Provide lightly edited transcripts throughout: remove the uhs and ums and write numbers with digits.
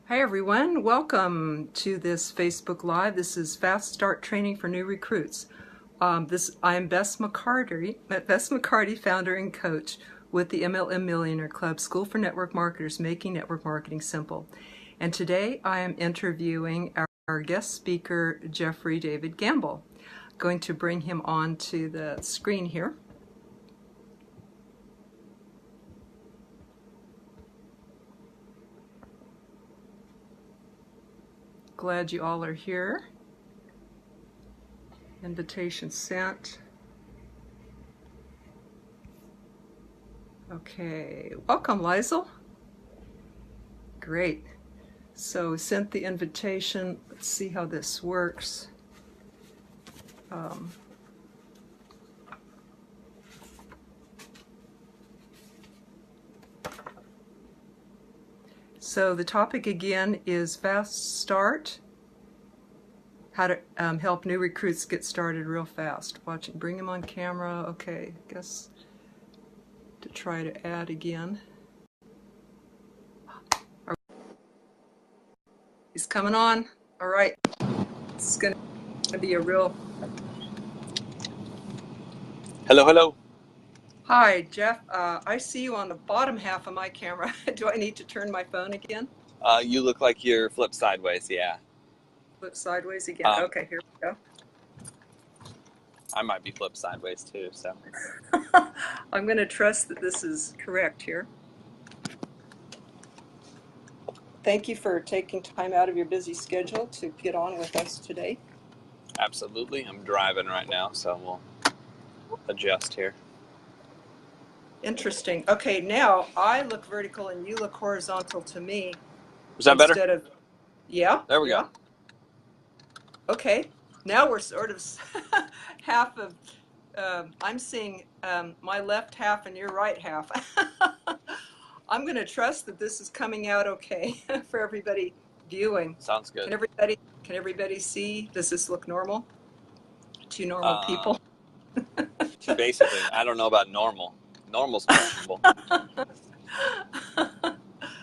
Hi everyone, welcome to this Facebook Live. This is Fast Start Training for New Recruits. I'm Bess McCarty, founder and coach with the MLM Millionaire Club, School for Network Marketers, making network marketing simple. And today I am interviewing our guest speaker, Jeffrey David Gamble. I'm going to bring him on to the screen here. Glad you all are here. Invitation sent. Okay, welcome Liesl. Great. So sent the invitation. Let's see how this works. So the topic again is Fast Start, how to help new recruits get started real fast. Bring them on camera. Okay, I guess to try to add again. He's coming on. All right, it's going to be a real... Hello, hello. Hi, Jeff. I see you on the bottom half of my camera. Do I need to turn my phone again? You look like you're flipped sideways, yeah. Flip sideways again. Okay, here we go. I might be flipped sideways too, so. I'm going to trust that this is correct here. Thank you for taking time out of your busy schedule to get on with us today. Absolutely. I'm driving right now, so we'll adjust here. Interesting. Okay, now I look vertical and you look horizontal to me. Is that better? Instead of, yeah. There we go. Okay, now we're sort of half of, I'm seeing my left half and your right half. I'm going to trust that this is coming out okay for everybody viewing. Sounds good. Can everybody see? Does this look normal? Two normal people? Basically, I don't know about normal. Normal's questionable.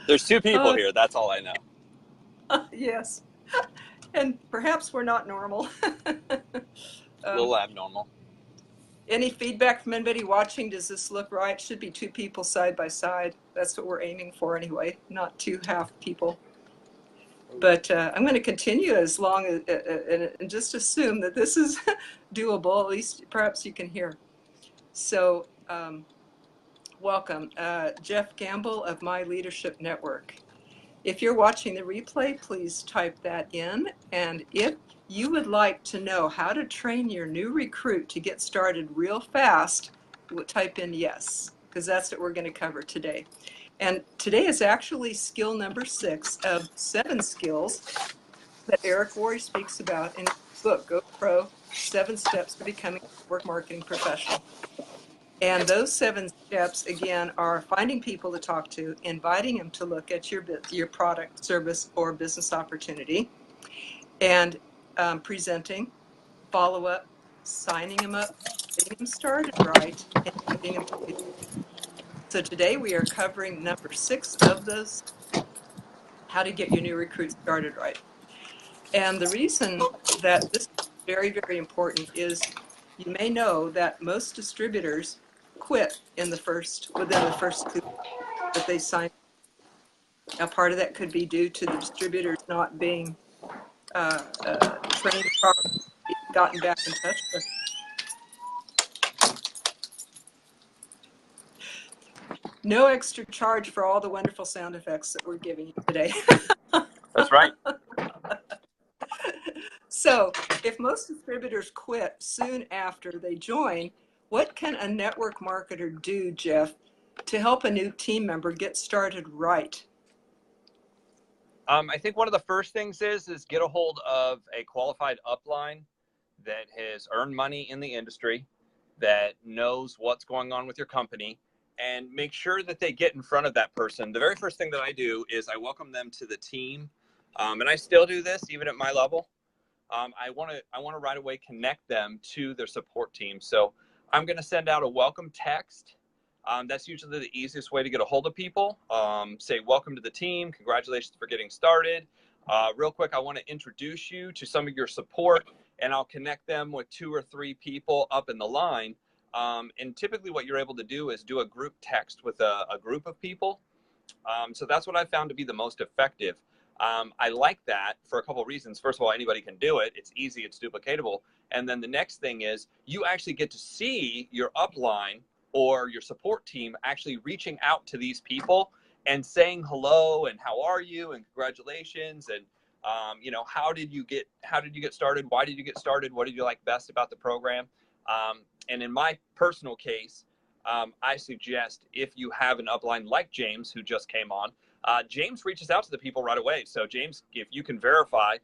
There's two people here, that's all I know. Yes. And perhaps we're not normal. A little abnormal. Any feedback from anybody watching? Does this look right? Should be two people side by side. That's what we're aiming for anyway, not two half people. But I'm going to continue as long as, and just assume that this is doable, at least perhaps you can hear. So welcome, Jeff Gamble of My Leadership Network. If you're watching the replay, please type that in. And if you would like to know how to train your new recruit to get started real fast, type in yes, because that's what we're going to cover today. And today is actually skill number 6 of 7 skills that Eric Worre speaks about in his book, Go Pro, 7 Steps to Becoming a Network Marketing Professional. And those 7 steps, again, are finding people to talk to, inviting them to look at your product, service, or business opportunity, and presenting, follow-up, signing them up, getting them started right, and getting them to do. So today we are covering number 6 of those, how to get your new recruits started right. And the reason that this is very, very important is you may know that most distributors quit within the first 2 that they sign. Now, part of that could be due to the distributors not being trained properly, gotten back in touch with. No extra charge for all the wonderful sound effects that we're giving you today. That's right. So, if most distributors quit soon after they join, what can a network marketer do, Jeff, to help a new team member get started right? I think one of the first things is get a hold of a qualified upline that has earned money in the industry, that knows what's going on with your company, and make sure that they get in front of that person. The very first thing that I do is I welcome them to the team, and I still do this even at my level. I want to right away connect them to their support team. So I'm going to send out a welcome text. That's usually the easiest way to get a hold of people. Say, welcome to the team. Congratulations for getting started. Real quick, I want to introduce you to some of your support, and I'll connect them with 2 or 3 people up in the line. And typically what you're able to do is do a group text with a group of people. So that's what I found to be the most effective. I like that for a couple of reasons. First of all, anybody can do it. It's easy, it's duplicatable. And then the next thing is you actually get to see your upline or your support team actually reaching out to these people and saying hello and how are you and congratulations and how did you get started? Why did you get started? What did you like best about the program? And in my personal case, I suggest if you have an upline like James, who just came on, James reaches out to the people right away. So James, if you can verify,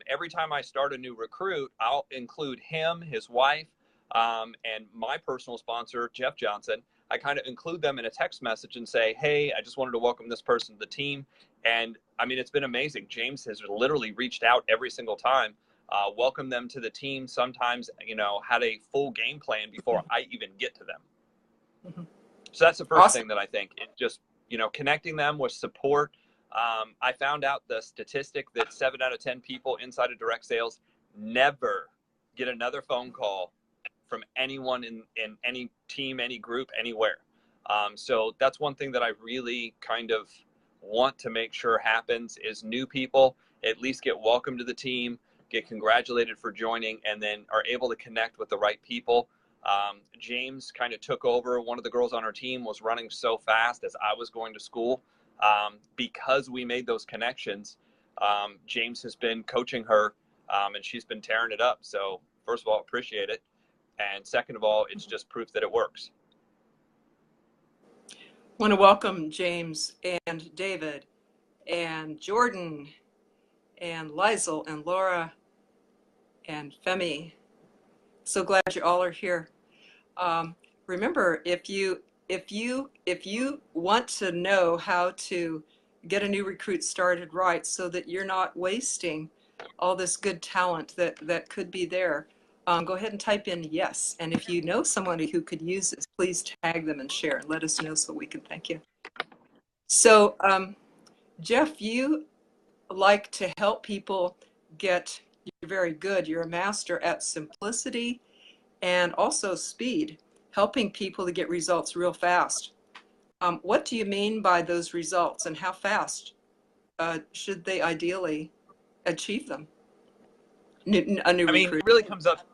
every time I start a new recruit, I'll include him, his wife, and my personal sponsor, Jeff Johnson. I kind of include them in a text message and say, hey, I just wanted to welcome this person to the team. And I mean, it's been amazing. James has literally reached out every single time, welcomed them to the team, sometimes, had a full game plan before I even get to them. So that's the first thing that I think. It just, connecting them with support. I found out the statistic that 7 out of 10 people inside of direct sales never get another phone call from anyone in any team, any group, anywhere. So that's one thing that I really kind of want to make sure happens is new people at least get welcome to the team, get congratulated for joining, and then are able to connect with the right people. James kind of took over. One of the girls on our team was running so fast as I was going to school. Because we made those connections, James has been coaching her, and she's been tearing it up. So first of all, appreciate it. And second of all, it's just proof that it works. I want to welcome James and David and Jordan and Lizel and Laura and Femi. So glad you all are here. Remember, if you want to know how to get a new recruit started right so that you're not wasting all this good talent that could be there, go ahead and type in yes. And if you know somebody who could use this, please tag them and share and let us know so we can thank you. So Jeff, you like to help people get, you're very good. You're a master at simplicity and also speed, helping people to get results real fast. What do you mean by those results, and how fast should they ideally achieve them? A new recruit. It really comes up.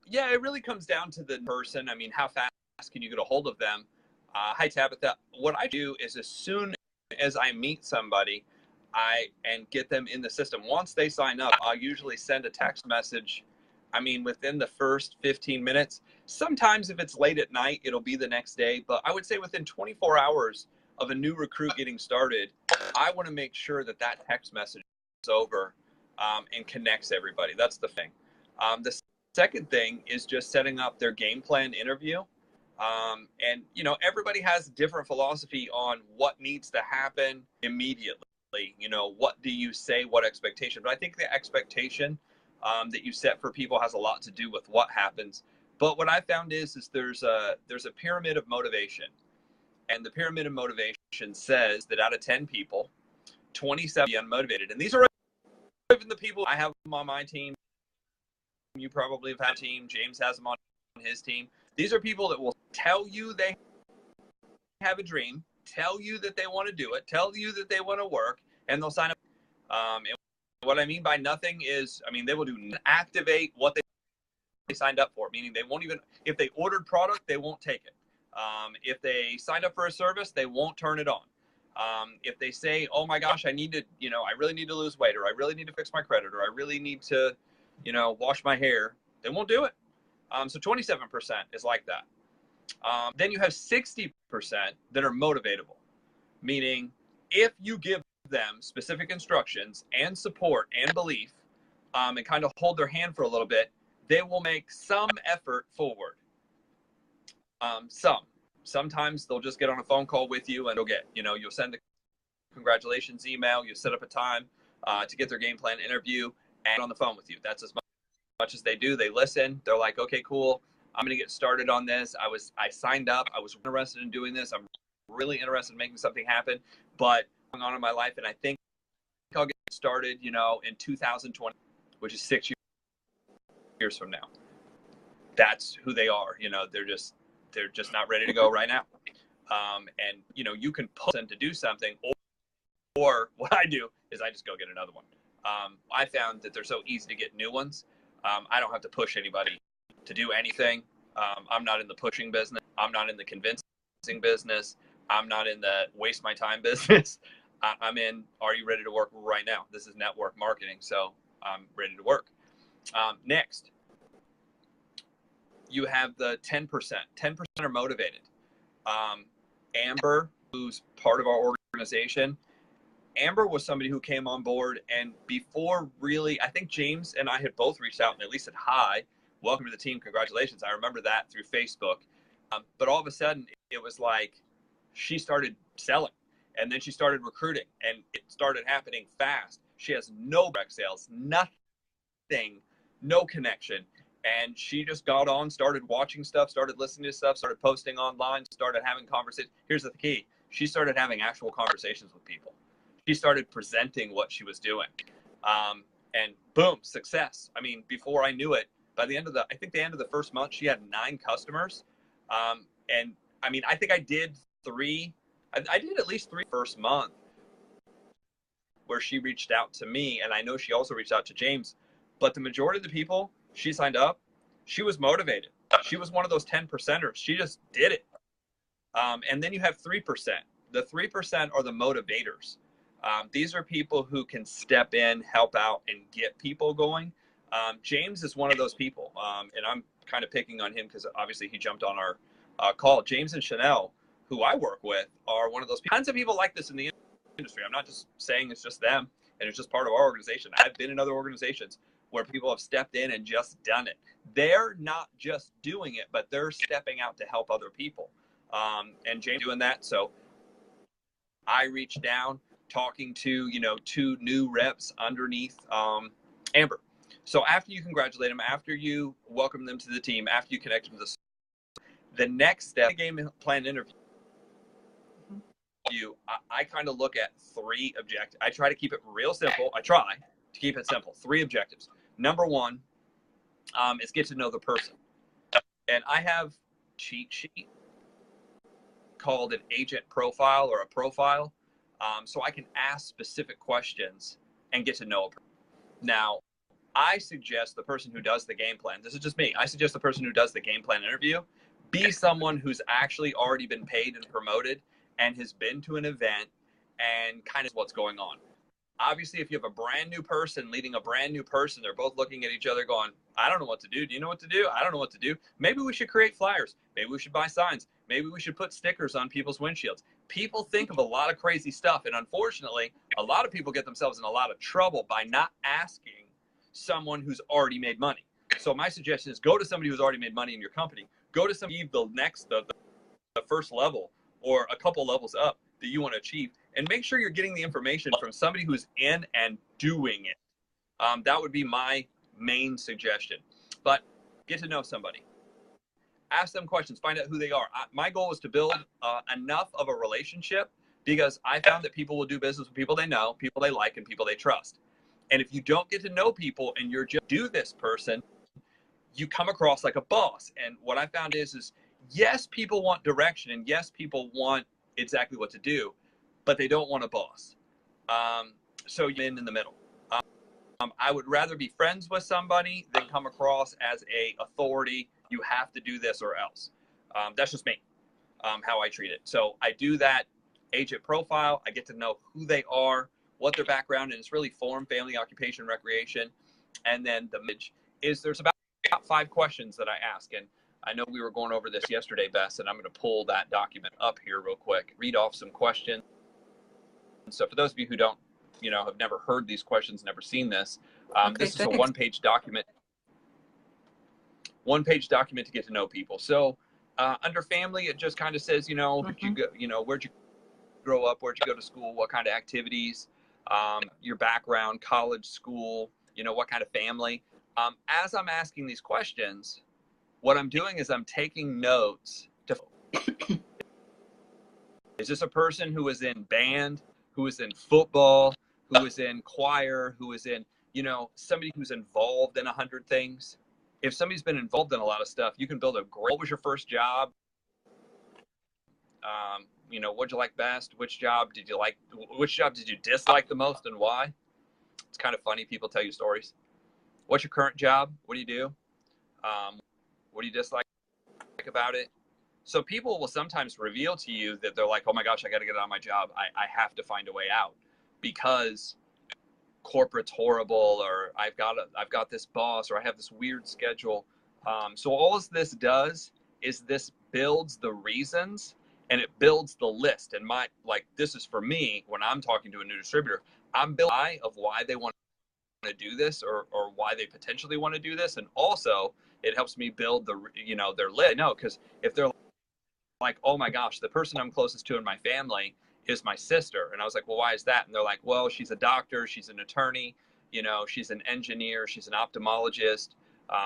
Yeah, it really comes down to the person. I mean, how fast can you get a hold of them? Hi, Tabitha. What I do is as soon as I meet somebody, and get them in the system. Once they sign up, I'll usually send a text message. Within the first 15 minutes. Sometimes if it's late at night, it'll be the next day. But I would say within 24 hours of a new recruit getting started, I want to make sure that text message is over and connects everybody. That's the thing. The second thing is just setting up their game plan interview. And everybody has a different philosophy on what needs to happen immediately. What do you say, what expectation? But I think the expectation that you set for people has a lot to do with what happens. But what I found is there's a pyramid of motivation. And the pyramid of motivation says that out of 10 people, 27 are unmotivated. And these are even the people I have on my team. You probably have had a team. James has them on his team. These are people that will tell you they have a dream, tell you that they want to do it, tell you that they want to work, and they'll sign up. And what I mean by nothing is, they will activate what they signed up for, meaning they won't even, if they ordered product, they won't take it. If they signed up for a service, they won't turn it on. If they say, oh my gosh, I really need to lose weight, or I really need to fix my credit, or I really need to, wash my hair, they won't do it. So 27% is like that. Then you have 60% that are motivatable, meaning if you give them specific instructions and support and belief, and kind of hold their hand for a little bit, they will make some effort forward. Sometimes they'll just get on a phone call with you and you'll send the congratulations email, you set up a time to get their game plan interview and on the phone with you. That's as much as they do. They listen. They're like, okay, cool. I'm going to get started on this. I signed up. I was interested in doing this. I'm really interested in making something happen, but going on in my life, and I think I'll get started, in 2020, which is 6 years from now. That's who they are. They're just not ready to go right now. And you can push them to do something, or what I do is I just go get another one. I found that they're so easy to get new ones. I don't have to push anybody to do anything. I'm not in the pushing business. I'm not in the convincing business. I'm not in the waste my time business. I'm in, are you ready to work right now? This is network marketing, so I'm ready to work. Next, you have the 10%. 10% are motivated. Amber, who's part of our organization, Amber was somebody who came on board, and before really, I think James and I had both reached out and at least said, hi, welcome to the team, congratulations. I remember that through Facebook. But all of a sudden, it was like she started selling, and then she started recruiting, and it started happening fast. She has no direct sales, nothing, no connection. And she just got on, started watching stuff, started listening to stuff, started posting online, started having conversations. Here's the key. She started having actual conversations with people. She started presenting what she was doing. And boom, success. I mean, before I knew it, by the end of the first month, she had 9 customers. And I mean, I think I did 3. I did at least 3 first month where she reached out to me. And I know she also reached out to James. But the majority of the people she signed up, she was motivated. She was one of those 10%ers. She just did it. And then you have 3%. The 3% are the motivators. These are people who can step in, help out, and get people going. James is one of those people. And I'm kind of picking on him because obviously he jumped on our call. James and Chanel, who I work with, are one of those people. Tons of people like this in the industry. I'm not just saying it's just them and it's just part of our organization. I've been in other organizations where people have stepped in and just done it. They're not just doing it, but they're stepping out to help other people. And James doing that. So I reached down talking to, 2 new reps underneath Amber. So after you congratulate them, after you welcome them to the team, after you connect them to the next step, game plan interview, I kind of look at 3 objectives. I try to keep it real simple. I try to keep it simple. 3 objectives. Number 1 is get to know the person. And I have a cheat sheet called an agent profile or a profile. So I can ask specific questions and get to know a person. Now, I suggest the person who does the game plan, this is just me, I suggest the person who does the game plan interview be someone who's actually already been paid and promoted and has been to an event and kind of what's going on. Obviously, if you have a brand new person leading a brand new person, they're both looking at each other going, I don't know what to do. Do you know what to do? I don't know what to do. Maybe we should create flyers. Maybe we should buy signs. Maybe we should put stickers on people's windshields. People think of a lot of crazy stuff. And unfortunately, a lot of people get themselves in a lot of trouble by not asking someone who's already made money. So my suggestion is go to somebody who's already made money in your company. Go to somebody the first level or a couple levels up that you want to achieve, and make sure you're getting the information from somebody who's in and doing it. That would be my main suggestion. But get to know somebody. Ask them questions. Find out who they are. My goal is to build enough of a relationship, because I found that people will do business with people they know, people they like, and people they trust. And if you don't get to know people and you're just do this person, you come across like a boss. And what I found is yes, people want direction, and yes, people want exactly what to do, but they don't want a boss. So you're in the middle. I would rather be friends with somebody than come across as a authority. You have to do this or else. That's just me, how I treat it. So I do that agent profile. I get to know who they are, what their background is, really form, family, occupation, recreation. And then the image is there's about 5 questions that I ask. And I know we were going over this yesterday, Bess, and I'm going to pull that document up here real quick, read off some questions. So for those of you who don't, have never heard these questions, never seen this, this is a one-page document. One-page document to get to know people. So under family, it just kind of says, did you go, where'd you grow up? Where'd you go to school? What kind of activities? Your background, college, school, what kind of family? As I'm asking these questions, what I'm doing is I'm taking notes. Is this a person who is in band, who is in football, who is in choir, who is in, you know, somebody who's involved in 100 things? If somebody's been involved in a lot of stuff, you can build a great, what was your first job? You know, what'd you like best? Which job did you like? Which job did you dislike the most and why? It's kind of funny. People tell you stories. What's your current job? What do you do? What do you dislike about it? So people will sometimes reveal to you that they're like, oh my gosh, I got to get out of my job. I have to find a way out because corporate's horrible, or I've got this boss, or I have this weird schedule. So all this does is this builds the reasons and it builds the list. And this is for me when I'm talking to a new distributor, I'm building of why they want to do this or why they potentially want to do this. And also it helps me build their list. No, because if they're like, oh my gosh, the person I'm closest to in my family is my sister. And I was like, well, why is that? And they're like, well, she's a doctor, she's an attorney, she's an engineer, she's an ophthalmologist,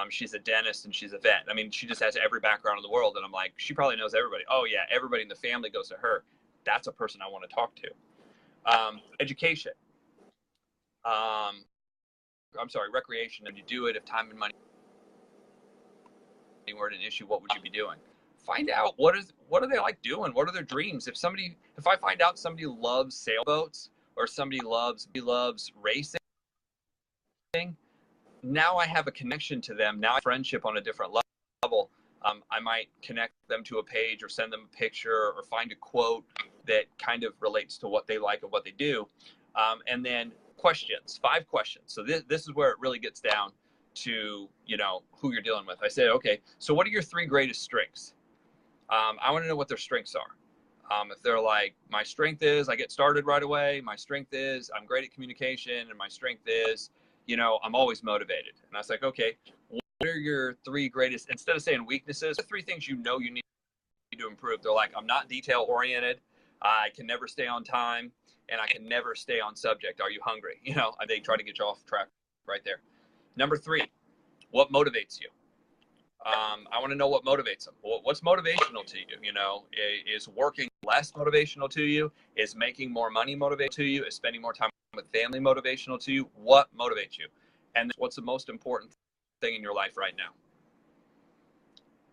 she's a dentist, and she's a vet. I mean, she just has every background in the world. And I'm like, she probably knows everybody. Oh yeah, everybody in the family goes to her. That's a person I want to talk to. Education. Recreation. If you do it, if time and money weren't an issue, what would you be doing? Find out what do they like doing? What are their dreams? If I find out somebody loves sailboats or somebody loves racing, now I have a connection to them. Now I have friendship on a different level. I might connect them to a page or send them a picture or find a quote that kind of relates to what they like and what they do. And then questions, 5 questions. So this is where it really gets down to, who you're dealing with. I said, okay, so what are your 3 greatest strengths? I want to know what their strengths are. If they're like, my strength is I get started right away. My strength is I'm great at communication. And my strength is, I'm always motivated. And I was like, okay, what are your 3 greatest, instead of saying weaknesses, the 3 things you need to improve? They're like, I'm not detail oriented. I can never stay on time. And I can never stay on subject. Are you hungry? They try to get you off track right there. Number 3, what motivates you? I want to know what motivates them. What's motivational to you? Is working less motivational to you? Is making more money motivational to you? Is spending more time with family motivational to you? What motivates you? And what's the most important thing in your life right now?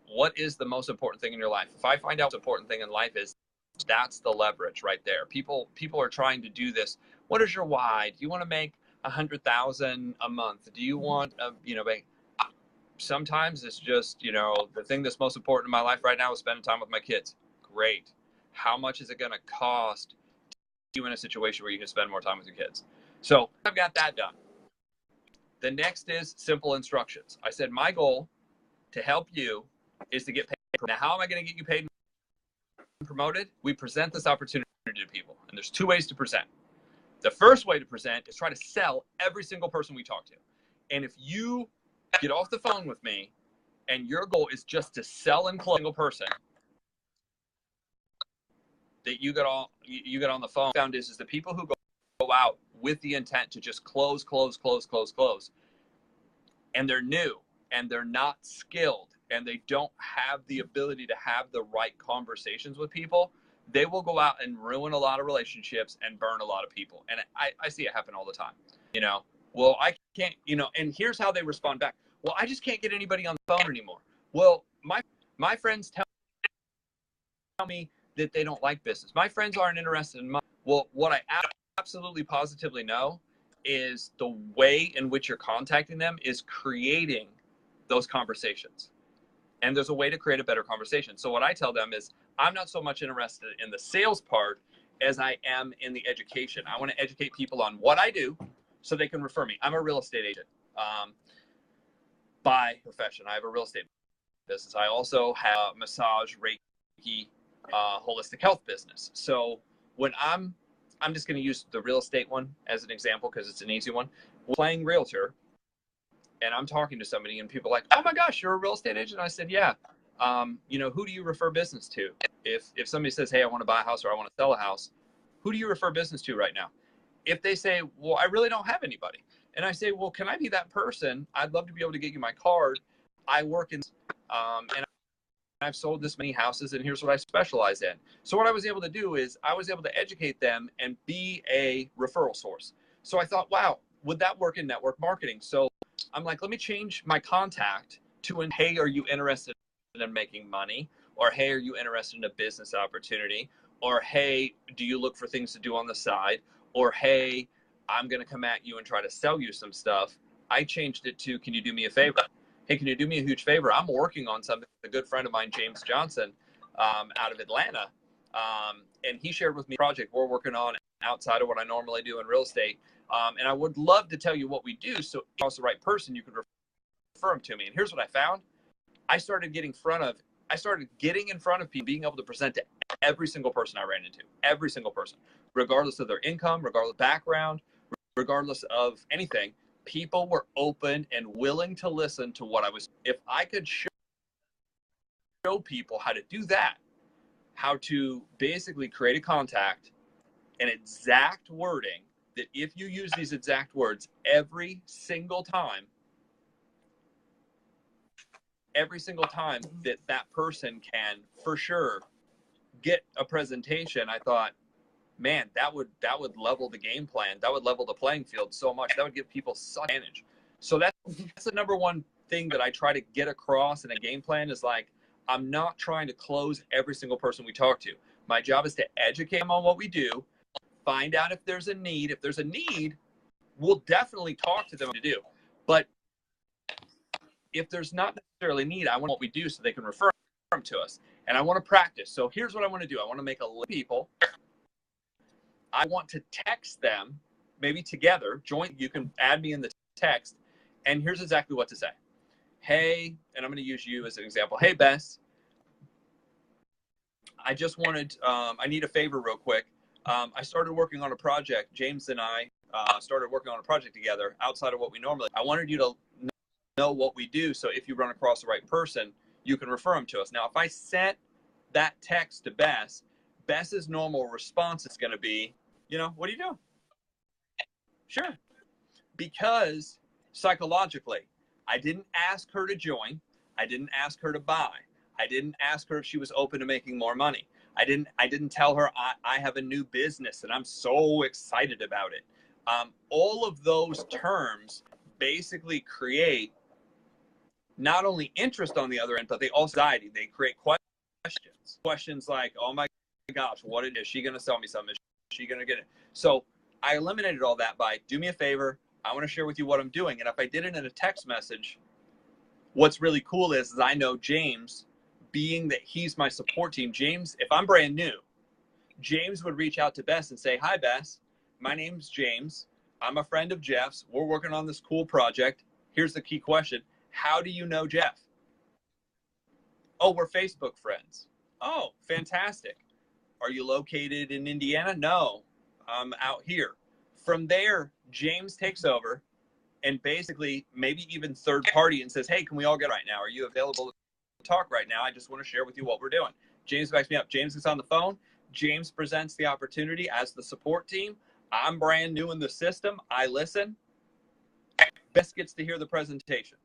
What is the most important thing in your life? If I find out what's the important thing in life is, that's the leverage right there. People are trying to do this. What is your why? Do you want to make $100,000 a month? Do you want sometimes it's just, the thing that's most important in my life right now is spending time with my kids. Great. How much is it going to cost you in a situation where you can spend more time with your kids? So I've got that done. The next is simple instructions. I said, my goal to help you is to get paid. Now, how am I going to get you paid and promoted? We present this opportunity to people. And there's 2 ways to present. The first way to present is try to sell every single person we talk to. And if you get off the phone with me and your goal is just to sell and close a single person that you get on the phone, found is the people who go out with the intent to just close, and they're new and they're not skilled and they don't have the ability to have the right conversations with people, they will go out and ruin a lot of relationships and burn a lot of people. And I see it happen all the time. Well, I can't, and here's how they respond back. Well, I just can't get anybody on the phone anymore. Well, my friends tell me that they don't like business. My friends aren't interested in money. Well, what I absolutely positively know is the way in which you're contacting them is creating those conversations. And there's a way to create a better conversation. So what I tell them is, I'm not so much interested in the sales part as I am in the education. I want to educate people on what I do so they can refer me. I'm a real estate agent by profession. I have a real estate business. I also have a massage, Reiki, holistic health business. So when I'm just going to use the real estate one as an example because it's an easy one. We're playing realtor, and I'm talking to somebody, and people are like, "Oh my gosh, you're a real estate agent?" I said, "Yeah." Who do you refer business to? If somebody says, "Hey, I want to buy a house or I want to sell a house," who do you refer business to right now? If they say, "Well, I really don't have anybody," and I say, "Well, can I be that person? I'd love to be able to get you my card. I work in And I've sold this many houses, and here's what I specialize in. So what I was able to do is I was able to educate them and be a referral source. So I thought, wow, would that work in network marketing? So I'm like, let me change my contact to an, hey, are you interested in making money? Or hey, are you interested in a business opportunity? Or hey, do you look for things to do on the side? Or hey, I'm going to come at you and try to sell you some stuff. I changed it to, can you do me a favor? Hey, can you do me a huge favor? I'm working on something. A good friend of mine, James Johnson, out of Atlanta, and he shared with me a project we're working on outside of what I normally do in real estate. And I would love to tell you what we do, so if you're the right person, you can refer them to me. And here's what I found. I started getting in front of people, being able to present to every single person I ran into, every single person, regardless of their income, regardless of background, regardless of anything. People were open and willing to listen to what I was. If I could show people how to do that, how to basically create a contact, an exact wording, that if you use these exact words every single time that that person can for sure get a presentation, I thought, man, that would level the game plan. That would level the playing field so much. That would give people such advantage. So that's the number one thing that I try to get across in a game plan is like, I'm not trying to close every single person we talk to. My job is to educate them on what we do, find out if there's a need. If there's a need, we'll definitely talk to them to do. But if there's not necessarily a need, I want what we do so they can refer them to us. And I want to practice. So here's what I want to do. I want to make a list of people. I want to text them, maybe together, joint. You can add me in the text. And here's exactly what to say. Hey, and I'm going to use you as an example. Hey, Bess, I just wanted, I need a favor real quick. I started working on a project. James and I started working on a project together outside of what we normally. I wanted you to know what we do. So if you run across the right person, you can refer them to us. Now, if I sent that text to Bess, Bess's normal response is going to be, you know, what are you doing? Sure. Because psychologically, I didn't ask her to join. I didn't ask her to buy. I didn't ask her if she was open to making more money. I didn't tell her I have a new business and I'm so excited about it. All of those terms basically create not only interest on the other end, but they also anxiety. They create questions like, oh my gosh, what is she going to sell me something? Is she going to get it? So I eliminated all that by, do me a favor. I want to share with you what I'm doing. And if I did it in a text message, what's really cool is I know James, being that he's my support team, James, if I'm brand new, James would reach out to Bess and say, hi, Bess, my name's James. I'm a friend of Jeff's. We're working on this cool project. Here's the key question. How do you know Jeff? Oh, we're Facebook friends. Oh, fantastic. Are you located in Indiana? No, I'm out here. From there, James takes over and basically maybe even third party and says, hey, can we all get right now? Are you available to talk right now? I just want to share with you what we're doing. James backs me up. James is on the phone. James presents the opportunity as the support team. I'm brand new in the system. I listen. Bess gets to hear the presentation.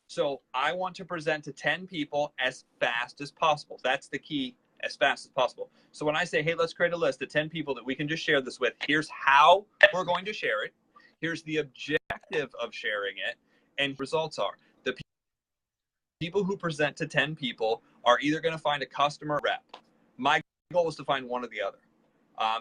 So I want to present to 10 people as fast as possible. That's the key, as fast as possible. So when I say, hey, let's create a list of 10 people that we can just share this with, here's how we're going to share it. Here's the objective of sharing it. And results are the people who present to 10 people are either going to find a customer rep. My goal is to find one or the other.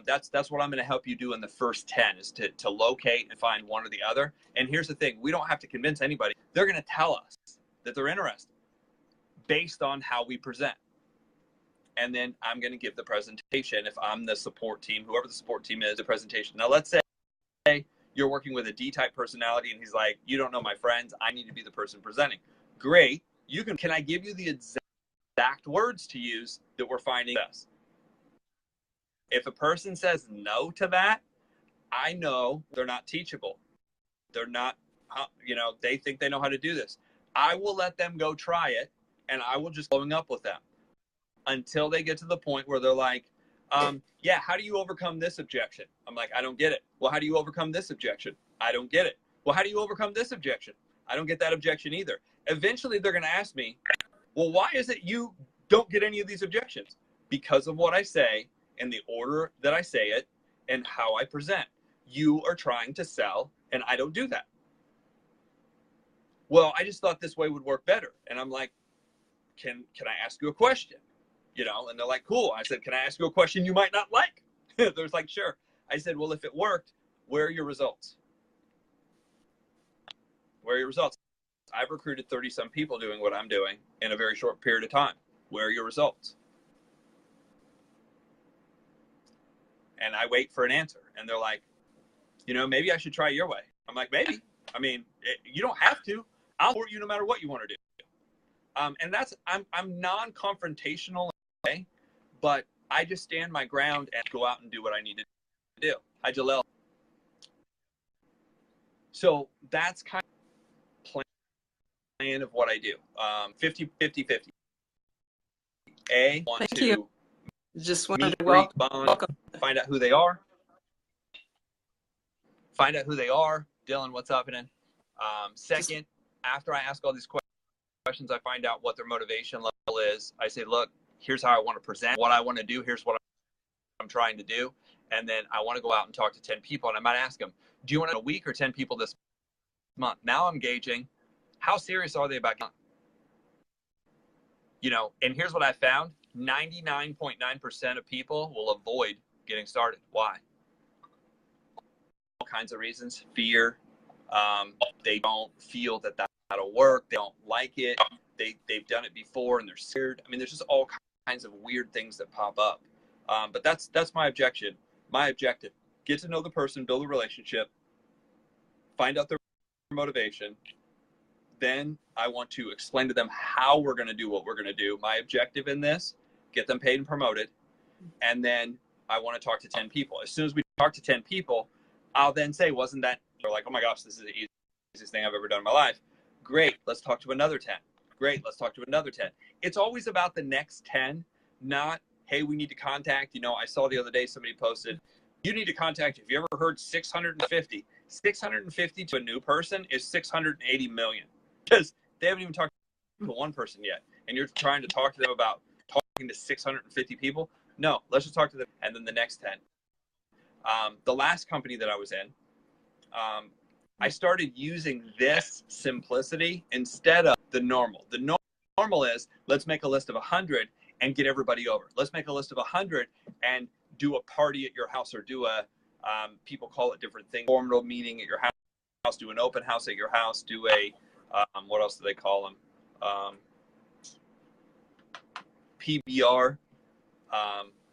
That's what I'm going to help you do in the first 10 is to locate and find one or the other. And here's the thing. We don't have to convince anybody. They're going to tell us that they're interested based on how we present. And then I'm going to give the presentation if I'm the support team, whoever the support team is, the presentation. Now, let's say you're working with a D-type personality and he's like, you don't know my friends. I need to be the person presenting. Great. Can I give you the exact words to use that we're finding best? If a person says no to that, I know they're not teachable. They're not, they think they know how to do this. I will let them go try it, and I will just following up with them until they get to the point where they're like, yeah, how do you overcome this objection? I'm like, I don't get it. Well, how do you overcome this objection? I don't get it. Well, how do you overcome this objection? I don't get that objection either. Eventually, they're going to ask me, well, why is it you don't get any of these objections? Because of what I say and the order that I say it and how I present. You are trying to sell, and I don't do that. Well, I just thought this way would work better. And I'm like, can I ask you a question? You know, and they're like, cool. I said, can I ask you a question you might not like? They're like, sure. I said, well, if it worked, where are your results? Where are your results? I've recruited 30-some people doing what I'm doing in a very short period of time. Where are your results? And I wait for an answer. And they're like, you know, maybe I should try your way. I'm like, maybe. I mean, you don't have to. I'll support you no matter what you want to do. And that's, I'm non-confrontational, but I just stand my ground and go out and do what I need to do. Hi, Jaleel. So that's kind of plan of what I do. 50. Want Thank to you. Just wanted meet, to greet, welcome. bond, find out who they are. Find out who they are. Dylan, what's happening? Second, after I ask all these questions, I find out what their motivation level is. I say, look, here's how I want to present what I want to do. Here's what I'm trying to do. And then I want to go out and talk to 10 people. And I might ask them, do you want a week or 10 people this month? Now I'm gauging how serious are they about getting, you know, and here's what I found. 99.9% of people will avoid getting started. Why? All kinds of reasons. Fear. They don't feel that that'll work. They don't like it. They've done it before and they're scared. I mean, there's just all kinds of weird things that pop up. But that's my objection. My objective: get to know the person, build a relationship, find out their motivation. Then I want to explain to them how we're going to do what we're going to do. My objective in this: get them paid and promoted. And then I want to talk to 10 people. As soon as we talk to 10 people, I'll then say, wasn't that, they're like, oh my gosh, this is the easiest thing I've ever done in my life. Great, let's talk to another 10. Great, let's talk to another 10. It's always about the next 10, not, hey, we need to contact, you know, I saw the other day somebody posted, you need to contact, if you ever heard 650, 650 to a new person is 680 million. Because they haven't even talked to one person yet. And you're trying to talk to them about talking to 650 people. No, let's just talk to them. And then the next 10. The last company that I was in, I started using this simplicity instead of the normal. The normal is, let's make a list of 100 and get everybody over. Let's make a list of 100 and do a party at your house, or do a, people call it different things, formal meeting at your house, do an open house at your house, do a, what else do they call them? PBR.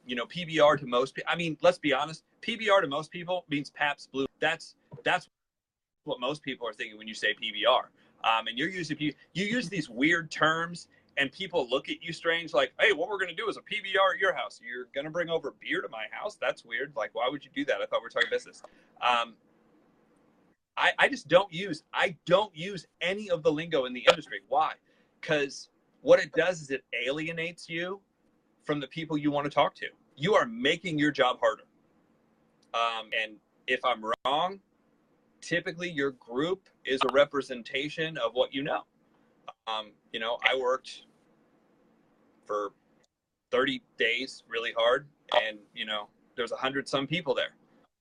You know, PBR to most people, I mean, let's be honest, PBR to most people means Pabst Blue. That's what most people are thinking when you say PBR. And you're using, you use these weird terms and people look at you strange, like, hey, what we're going to do is a PBR at your house. You're going to bring over beer to my house? That's weird. Like, why would you do that? I thought we were talking business. I just don't use any of the lingo in the industry. Why? Because what it does is it alienates you from the people you want to talk to. You are making your job harder. And if I'm wrong, typically your group is a representation of what you know. You know, I worked for 30 days really hard, and, you know, there's 100-some people there.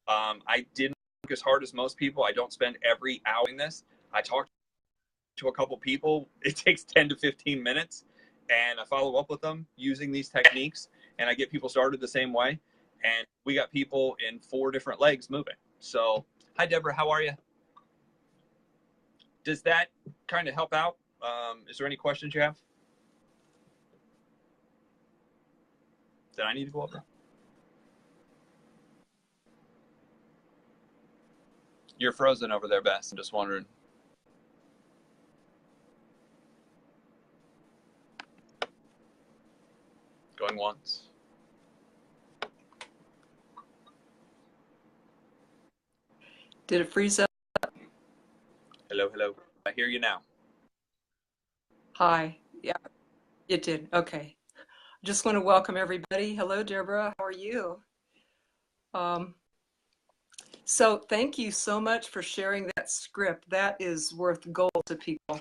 I didn't work as hard as most people. I don't spend every hour in this. I talked to a couple people. It takes 10 to 15 minutes, and I follow up with them using these techniques, and I get people started the same way. And we got people in 4 different legs moving. So, hi, Deborah. How are you? Does that kind of help out? Is there any questions you have? Did I need to go over? You're frozen over there, Bess. I'm just wondering. Going once. Did it freeze up? Hello, hello. I hear you now. Hi. Yeah, it did. Okay. Just want to welcome everybody. Hello, Deborah. How are you? So thank you so much for sharing that script. That is worth gold to people,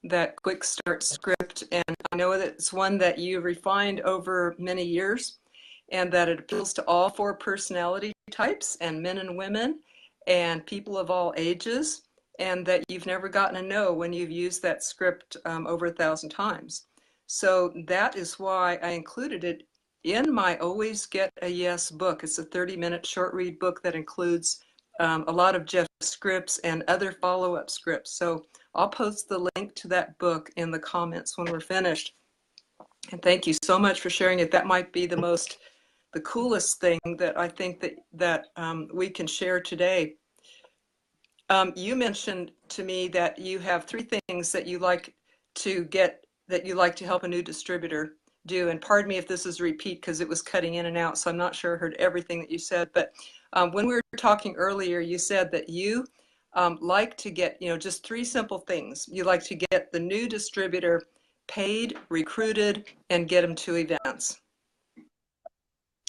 that quick start script. And I know that it's one that you refined over many years, and that it appeals to all four personality types, and men and women and people of all ages, and that you've never gotten a no when you've used that script over 1,000 times. So that is why I included it in my Always Get a Yes book. It's a 30-minute short read book that includes a lot of Jeff's scripts and other follow-up scripts. So I'll post the link to that book in the comments when we're finished. And thank you so much for sharing it. That might be the coolest thing that I think that we can share today. You mentioned to me that you have 3 things that you like to help a new distributor do. And pardon me if this is a repeat because it was cutting in and out, so I'm not sure I heard everything that you said. But when we were talking earlier, you said that you like to get, just 3 simple things. You like to get the new distributor paid, recruited, and get them to events.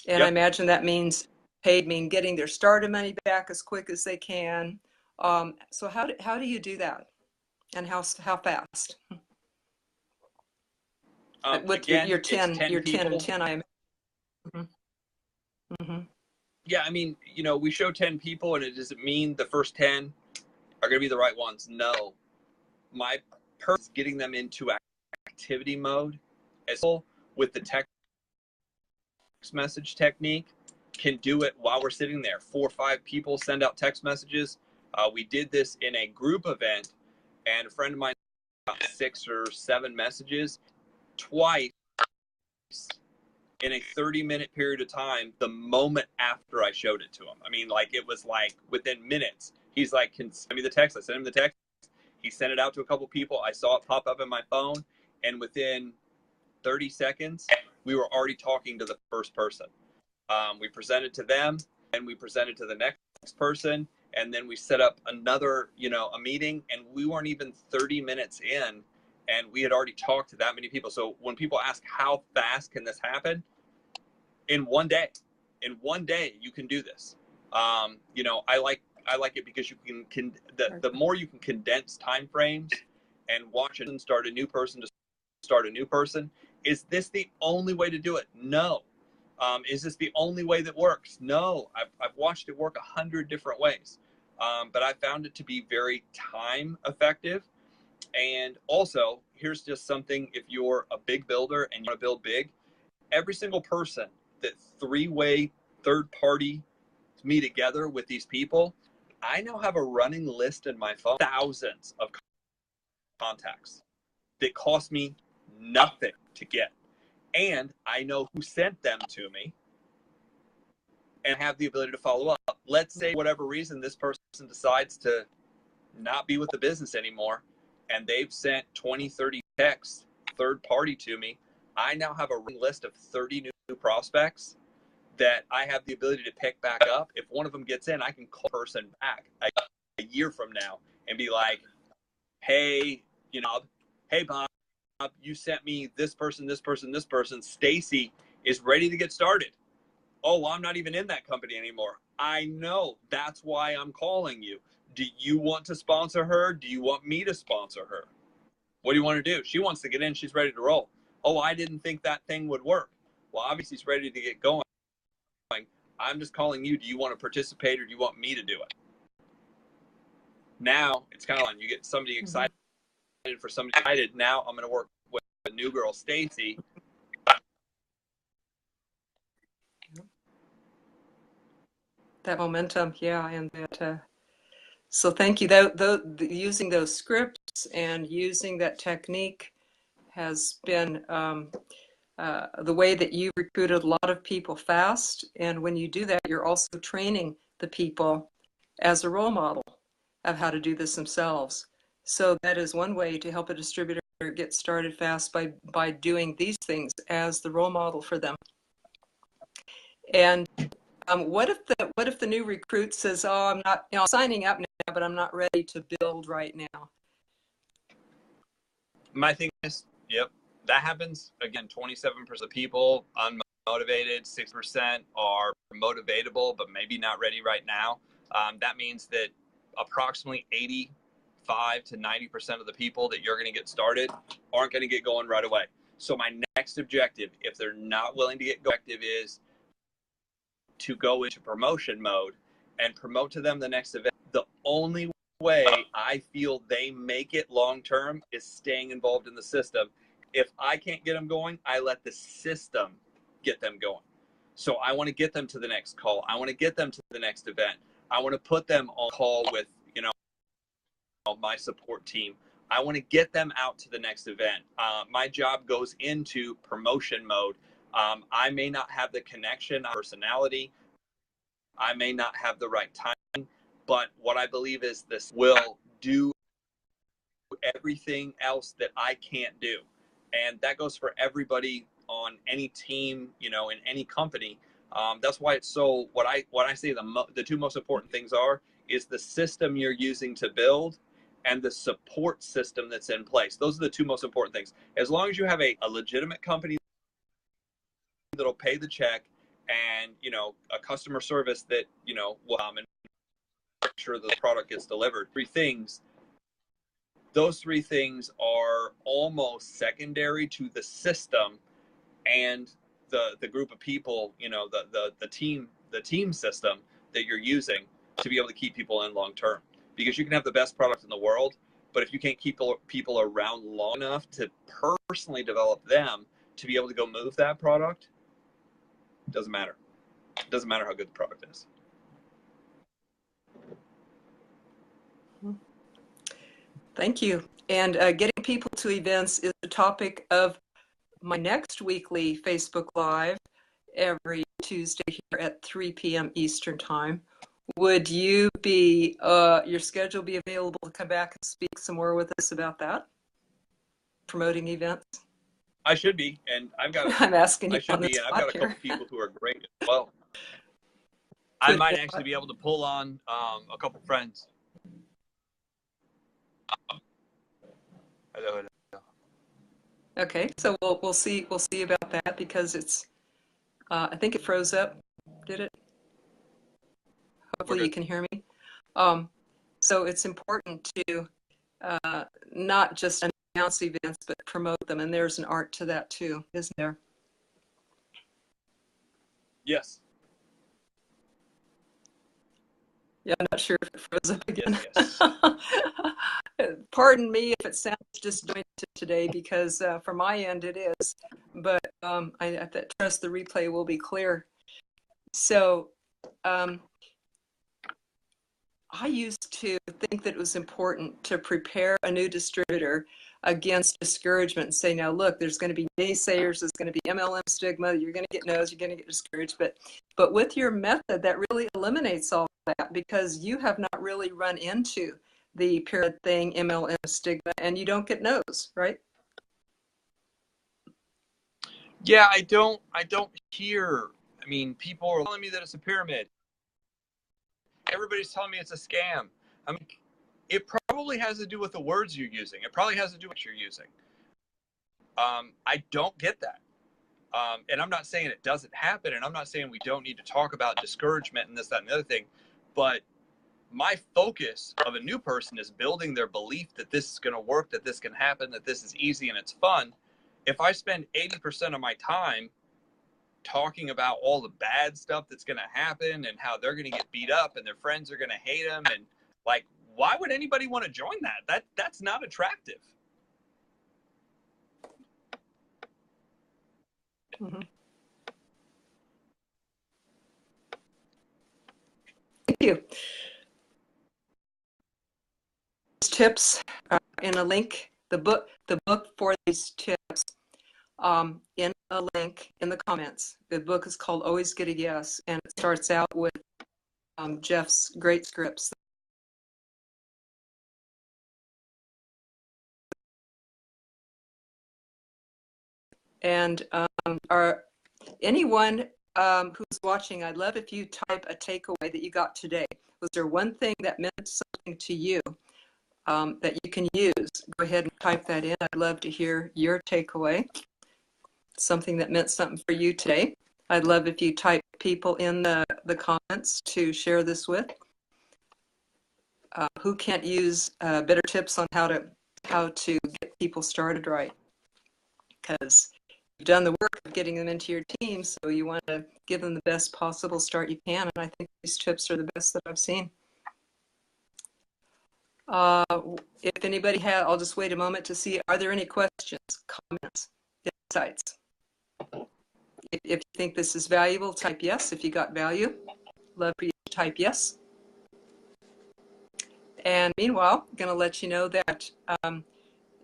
And I Yep. imagine that means paid, mean getting their starter money back as quick as they can. So how do you do that, and how fast? With Again, your it's 10 10 people. and 10, I imagine. Mm-hmm. Yeah, I mean, we show 10 people, and it doesn't mean the first 10 are going to be the right ones. No. My purpose is getting them into activity mode. As well, with the text message technique, can do it while we're sitting there. 4 or 5 people send out text messages. We did this in a group event, and a friend of mine got 6 or 7 messages twice in a 30-minute period of time the moment after I showed it to him. I mean, it was within minutes. He's like, can send me the text. I sent him the text. He sent it out to a couple people. I saw it pop up in my phone, and within 30 seconds, we were already talking to the first person. We presented to them, and we presented to the next person, and then we set up another, a meeting, and we weren't even 30 minutes in, and we had already talked to that many people. So when people ask how fast can this happen, in one day, you can do this. I like it because you can the more you can condense time frames and watch and start a new person to start a new person. Is this the only way to do it? No. Is this the only way that works? No. I've watched it work 100 different ways, but I found it to be very time effective. And also, here's just something: if you're a big builder and you want to build big, every single person that 3-way third party me together with these people, I now have a running list in my phone, thousands of contacts that cost me nothing to get. And I know who sent them to me and have the ability to follow up. Let's say, for whatever reason, this person decides to not be with the business anymore, and they've sent 20, 30 texts third party to me. I now have a running list of 30 new prospects that I have the ability to pick back up. If one of them gets in, I can call the person back a year from now and be like, hey, hey, Bob, you sent me this person, this person, this person. Stacy is ready to get started. Oh, well, I'm not even in that company anymore. I know. That's why I'm calling you. Do you want to sponsor her? Do you want me to sponsor her? What do you want to do? She wants to get in. She's ready to roll. Oh, I didn't think that thing would work. Well, obviously, she's ready to get going. I'm just calling you. Do you want to participate, or do you want me to do it? Now, it's kind of fun. You get somebody excited for somebody excited. Now, I'm going to work with a new girl, Stacy. That momentum, yeah, and that. So thank you. Using those scripts and using that technique has been the way that you recruited a lot of people fast. And when you do that, you're also training the people as a role model of how to do this themselves. So that is one way to help a distributor get started fast, by doing these things as the role model for them. And what if the new recruit says, "Oh, I'm not, I'm signing up now, but I'm not ready to build right now"? My thing is, yep, that happens. Again, 27% of people unmotivated, 6% are motivatable, but maybe not ready right now. That means that approximately 85 to 90% of the people that you're going to get started aren't going to get going right away. So my next objective, if they're not willing to get going, is to go into promotion mode and promote to them the next event. The only way I feel they make it long term is staying involved in the system. If I can't get them going, I let the system get them going. So I want to get them to the next call. I want to get them to the next event. I want to put them on call with, my support team. I want to get them out to the next event. My job goes into promotion mode. I may not have the connection, personality. I may not have the right timing, but what I believe is this will do everything else that I can't do. And that goes for everybody on any team, in any company. That's why it's so, what I say the two most important things is the system you're using to build and the support system that's in place. Those are the two most important things. As long as you have a legitimate company that'll pay the check and, a customer service that, will and make sure the product gets delivered. Those three things are almost secondary to the system and the group of people, the team system that you're using to be able to keep people in long term. Because you can have the best product in the world, but if you can't keep people around long enough to personally develop them to be able to go move that product, it doesn't matter. It doesn't matter how good the product is. Thank you. And getting people to events is the topic of my next weekly Facebook Live every Tuesday here at 3 p.m. Eastern Time. Would you be, your schedule be available to come back and speak some more with us about that? Promoting events? I should be, and I've got. I'm asking you. I should be, and I've got a couple people who are great as well. I might actually be able to pull on a couple friends. Hello. Okay, so we'll see about that because it's. I think it froze up. Did it? Hopefully you can hear me. So it's important to not just announce events, but promote them. And there's an art to that too, isn't there? Yes. Yeah, I'm not sure if it froze up again. Yes. Pardon me if it sounds disjointed today, because from my end it is, but I trust the replay will be clear. So I used to think that it was important to prepare a new distributor against discouragement and say, now look, there's going to be naysayers, there's going to be MLM stigma, you're going to get no's, you're going to get discouraged. But with your method, that really eliminates all that, because you have not really run into the pyramid thing, MLM stigma, and you don't get no's, right? Yeah, I don't hear, people are telling me that it's a pyramid. Everybody's telling me it's a scam. It probably has to do with the words you're using. It probably has to do with what you're using. I don't get that. And I'm not saying it doesn't happen, and I'm not saying we don't need to talk about discouragement and this, that, and the other thing, but my focus of a new person is building their belief that this is going to work, that this can happen, that this is easy and it's fun. If I spend 80% of my time talking about all the bad stuff that's going to happen and how they're going to get beat up and their friends are going to hate them, and why would anybody want to join that? That's not attractive. Mm-hmm. Thank you. Tips in a link, the book for these tips in a link in the comments. The book is called Always Get a Yes, and it starts out with Jeff's great scripts. And anyone who's watching, I'd love if you type a takeaway that you got today. Was there one thing that meant something to you that you can use? Go ahead and type that in. I'd love to hear your takeaway. Something that meant something for you today. I'd love if you type people in the comments to share this with. Who can't use better tips on how to get people started right? Because you've done the work of getting them into your team, so you want to give them the best possible start you can. And I think these tips are the best that I've seen. If anybody has, I'll just wait a moment to see, are there any questions, comments, insights? If you think this is valuable, type yes. If you got value, love for you to type yes. And meanwhile, I'm going to let you know that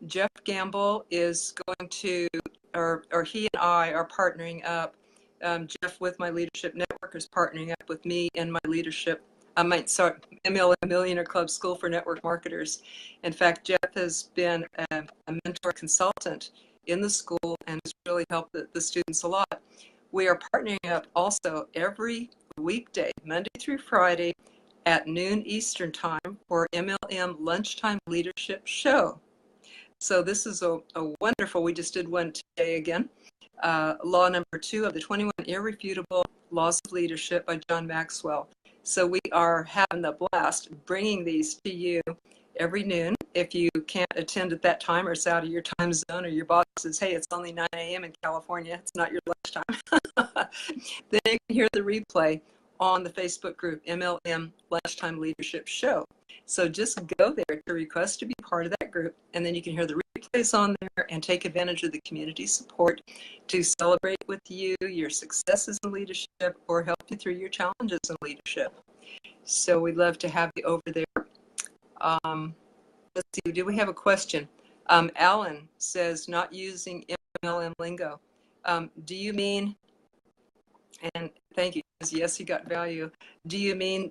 Jeff Gamble is going to, or he and I are partnering up. Jeff with My Leadership Network is partnering up with me and my leadership. MLM Millionaire Club School for Network Marketers. In fact, Jeff has been a mentor consultant in the school and has really helped the students a lot. We are partnering up also every weekday, Monday through Friday at noon Eastern time for MLM Lunchtime Leadership Show. So this is a wonderful, we just did one today again, law number 2 of the 21 Irrefutable Laws of Leadership by John Maxwell. So we are having the blast bringing these to you every noon. If you can't attend at that time or it's out of your time zone or your boss says, hey, it's only 9 a.m. in California, it's not your lunchtime, then you can hear the replay on the Facebook group, MLM Lunchtime Leadership Show. So just go there to request to be part of that group, and then you can hear the replays on there and take advantage of the community support to celebrate with you your successes in leadership or help you through your challenges in leadership. So we'd love to have you over there. Let's see, do we have a question? Alan says, not using MLM lingo. Do you mean, and thank you, yes, you got value. Do you mean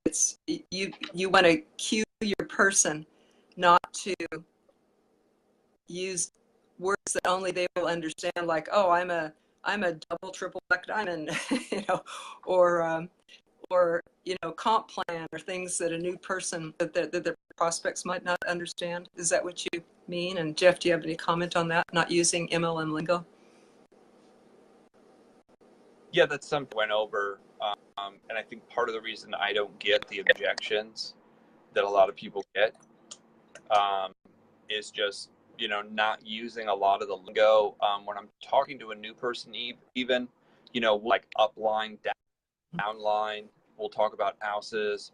it's you want to cue your person not to use words that only they will understand, like, oh, I'm a double, triple black diamond, or comp plan, or things that a new person that the prospects might not understand. Is that what you mean? And Jeff, do you have any comment on that? Not using MLM lingo? Yeah, that's something I went over, and I think part of the reason I don't get the objections that a lot of people get is just, not using a lot of the lingo. When I'm talking to a new person, even, like upline, downline, we'll talk about houses,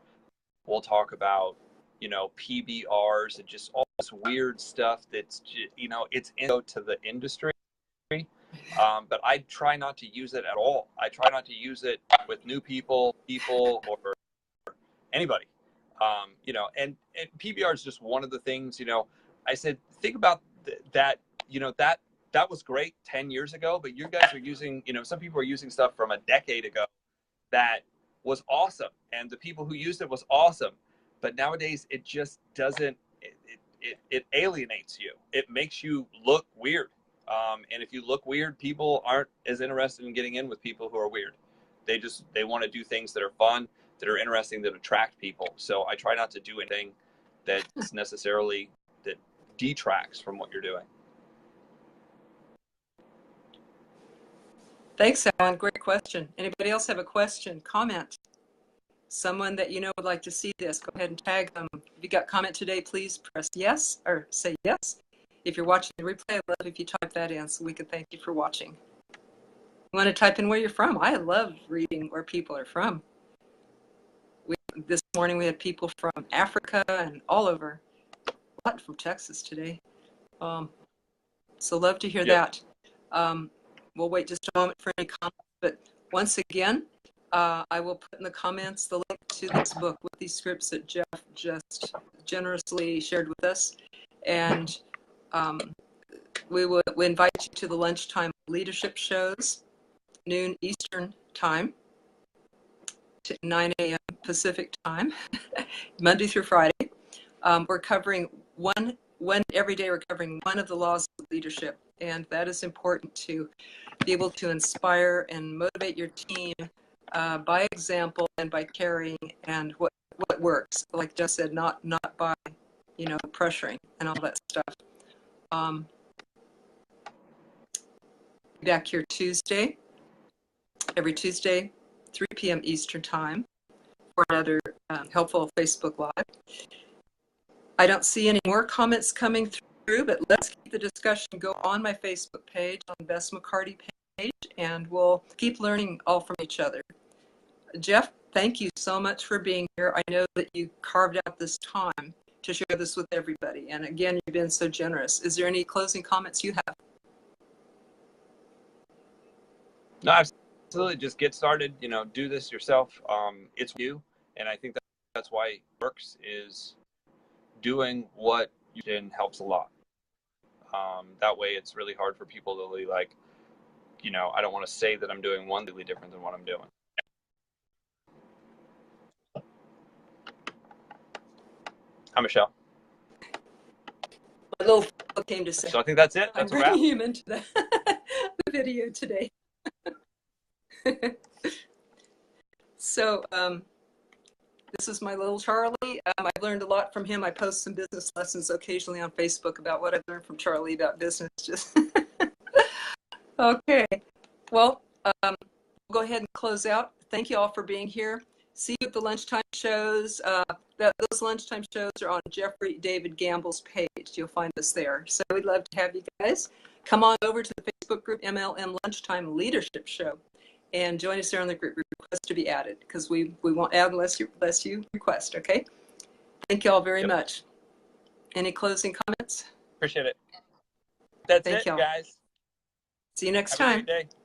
we'll talk about, PBRs and just all this weird stuff that's, it's into the industry. But I try not to use it at all. I try not to use it with new people or anybody. And PBR is just one of the things, I said, think about that, that was great 10 years ago, but you guys are using, some people are using stuff from a decade ago that was awesome. And the people who used it was awesome. But nowadays it just doesn't, it alienates you. It makes you look weird. And if you look weird, people aren't as interested in getting in with people who are weird. They want to do things that are fun, that are interesting, that attract people. So I try not to do anything that's necessarily that detracts from what you're doing. Thanks, Alan. Great question. Anybody else have a question, comment? Someone that would like to see this, go ahead and tag them. If you got comment today, please press yes or say yes. If you're watching the replay, I'd love if you type that in so we can thank you for watching. You want to type in where you're from? I love reading where people are from. This morning we had people from Africa and all over. A lot from Texas today. So love to hear that. We'll wait just a moment for any comments. But once again, I will put in the comments the link to this book with these scripts that Jeff just generously shared with us. And we invite you to the lunchtime leadership shows, noon Eastern time to 9 a.m. Pacific time, Monday through Friday. We're covering every day we're covering one of the laws of leadership, and that is important to be able to inspire and motivate your team by example and by carrying, and what works, like Jeff said, not by pressuring and all that stuff. Back here every Tuesday, 3 p.m. Eastern time for another helpful Facebook Live. I don't see any more comments coming through, but let's keep the discussion go on my Facebook page, on Bess McCarty page, and we'll keep learning all from each other. Jeff, thank you so much for being here. I know that you carved out this time to share this with everybody. And again, you've been so generous. Is there any closing comments you have? No, absolutely. Just get started. Do this yourself. It's you, and I think that's why it works. Is doing what you did helps a lot. That way, it's really hard for people to really I don't want to say that I'm doing one really different than what I'm doing. Hi, Michelle. My little fellow came to say. So I think that's it. That's I'm a wrap. bringing him into the video today. So this is my little Charlie. I've learned a lot from him. I post some business lessons occasionally on Facebook about what I've learned from Charlie about business. Just okay. Well, we'll go ahead and close out. Thank you all for being here. See you at the lunchtime shows. Those lunchtime shows are on Jeffrey David Gamble's page. You'll find us there. So we'd love to have you guys. Come on over to the Facebook group MLM Lunchtime Leadership Show and join us there on the group. Request to be added, because we won't add unless you request, okay? Thank you all very much. Any closing comments? Appreciate it. That's Thank it, y'all. guys. See you next Have time. a great day.